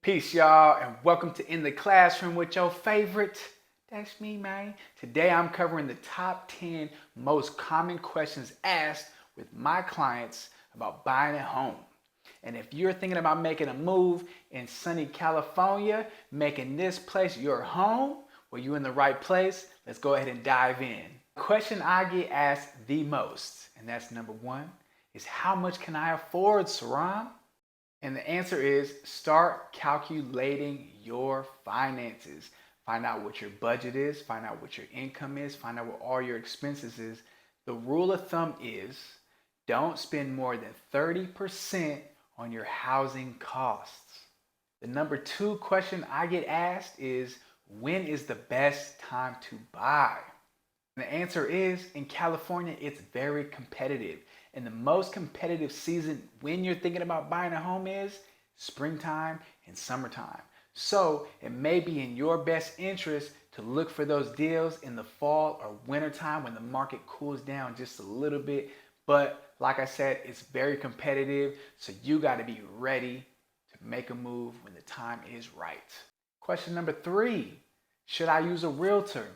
Peace, y'all, and welcome to In the Classroom with your favorite. That's me, man. Today I'm covering the top 10 most common questions asked with my clients about buying a home. And if you're thinking about making a move in sunny California, making this place your home, well, you're in the right place. Let's go ahead and dive in. The question I get asked the most, and that's number one, is how much can I afford, Saram? And the answer is start calculating your finances. Find out what your budget is, find out what your income is, find out what all your expenses is. The rule of thumb is don't spend more than 30% on your housing costs. The number two question I get asked is when is the best time to buy? And the answer is in California, it's very competitive. And the most competitive season when you're thinking about buying a home is springtime and summertime. So it may be in your best interest to look for those deals in the fall or wintertime when the market cools down just a little bit. But like I said, it's very competitive. So you got to be ready to make a move when the time is right. Question number three, should I use a realtor?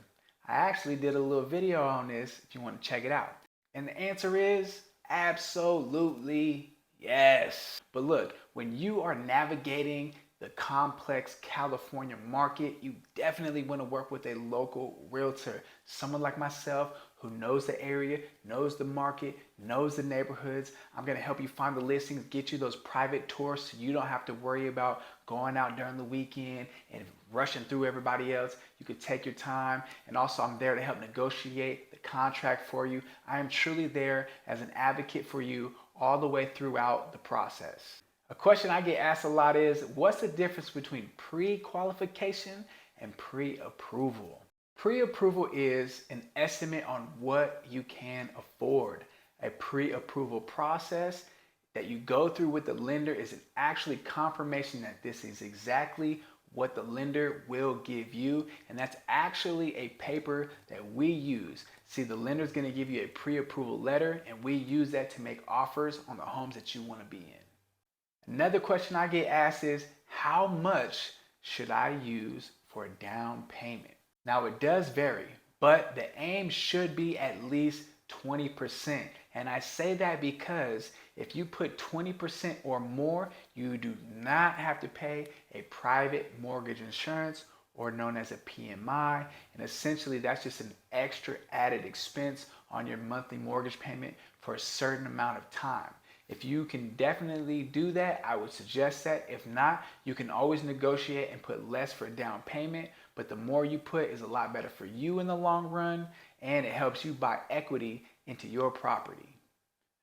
I actually did a little video on this if you want to check it out. And the answer is absolutely yes. But look, when you are navigating the complex California market, you definitely want to work with a local realtor, someone like myself who knows the area, knows the market, knows the neighborhoods. I'm going to help you find the listings, get you those private tours so you don't have to worry about going out during the weekend and rushing through everybody else. You could take your time, and also I'm there to help negotiate the contract for you. I am truly there as an advocate for you all the way throughout the process. A question I get asked a lot is, what's the difference between pre-qualification and pre-approval? Pre-approval is an estimate on what you can afford. A pre-approval process that you go through with the lender is actually confirmation that this is exactly what the lender will give you, and that's actually a paper that we use. See, the lender is going to give you a pre-approval letter, and we use that to make offers on the homes that you want to be in. Another question I get asked is, how much should I use for a down payment? Now, it does vary, but the aim should be at least 20%. And I say that because if you put 20% or more, you do not have to pay a private mortgage insurance, or known as a PMI. And essentially, that's just an extra added expense on your monthly mortgage payment for a certain amount of time. If you can definitely do that, I would suggest that. If not, you can always negotiate and put less for a down payment, but the more you put is a lot better for you in the long run, and it helps you buy equity into your property.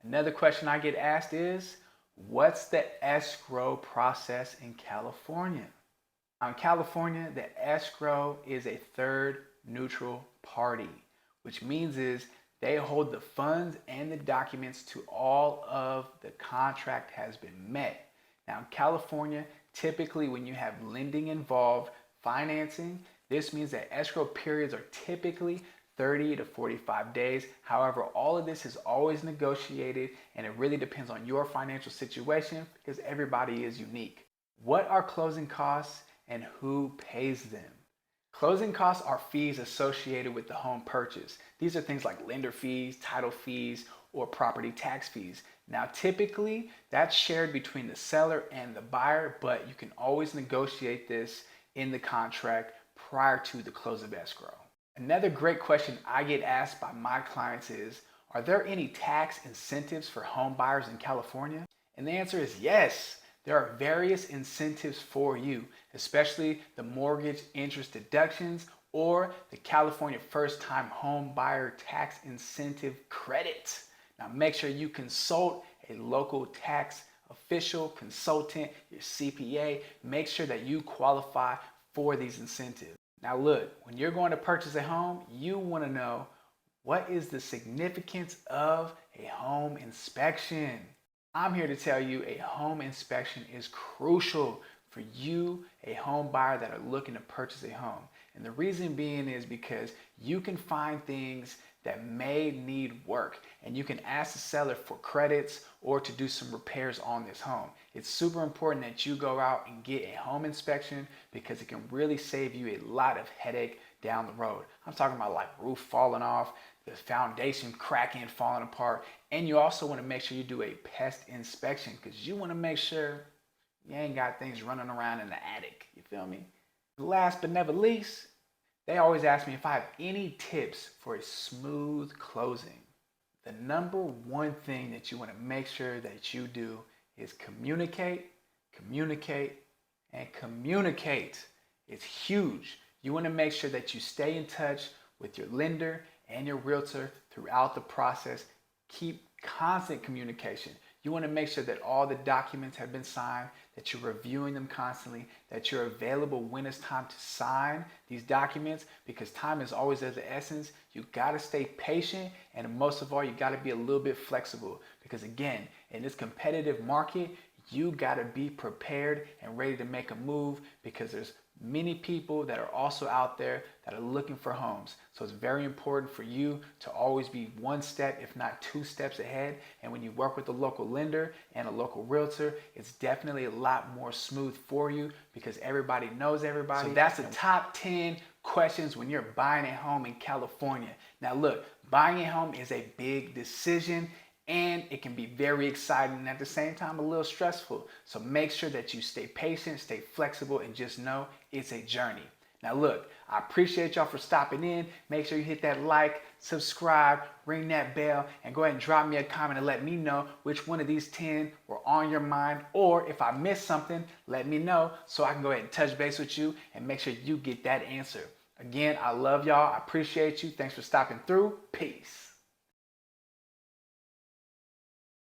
Another question I get asked is, what's the escrow process in California? In California, the escrow is a third neutral party, which means is they hold the funds and the documents to all of the contract has been met. Now, in California, typically when you have lending involved, financing, this means that escrow periods are typically 30 to 45 days. However, all of this is always negotiated, and it really depends on your financial situation because everybody is unique. What are closing costs and who pays them? Closing costs are fees associated with the home purchase. These are things like lender fees, title fees, or property tax fees. Now, typically, that's shared between the seller and the buyer, but you can always negotiate this in the contract prior to the close of escrow. Another great question I get asked by my clients is, are there any tax incentives for home buyers in California? And the answer is yes. There are various incentives for you, especially the mortgage interest deductions or the California first-time home buyer tax incentive credit. Now, make sure you consult a local tax official, consultant, your CPA. Make sure that you qualify for these incentives. Now, look, when you're going to purchase a home, you want to know, what is the significance of a home inspection? I'm here to tell you a home inspection is crucial for you, a home buyer that are looking to purchase a home. And the reason being is because you can find things that may need work. And you can ask the seller for credits or to do some repairs on this home. It's super important that you go out and get a home inspection because it can really save you a lot of headache down the road. I'm talking about like roof falling off, the foundation cracking, falling apart. And you also want to make sure you do a pest inspection because you want to make sure you ain't got things running around in the attic. You feel me? Last but never least, they always ask me if I have any tips for a smooth closing. The number one thing that you want to make sure that you do is communicate, communicate, and communicate. It's huge. You want to make sure that you stay in touch with your lender and your realtor throughout the process. Keep constant communication. You want to make sure that all the documents have been signed, that you're reviewing them constantly, that you're available when it's time to sign these documents, because time is always of the essence. You got to stay patient, and most of all, you got to be a little bit flexible, because again, in this competitive market, you got to be prepared and ready to make a move, because there's many people that are also out there that are looking for homes. So it's very important for you to always be one step, if not two steps ahead. And when you work with a local lender and a local realtor, it's definitely a lot more smooth for you because everybody knows everybody. So that's the top 10 questions when you're buying a home in California. Now look, buying a home is a big decision, and it can be very exciting and at the same time a little stressful. So make sure that you stay patient, stay flexible, and just know it's a journey. Now look, I appreciate y'all for stopping in. Make sure you hit that like, subscribe, ring that bell, and go ahead and drop me a comment and let me know which one of these 10 were on your mind, or if I missed something, let me know so I can go ahead and touch base with you and make sure you get that answer. Again, I love y'all. I appreciate you. Thanks for stopping through. Peace.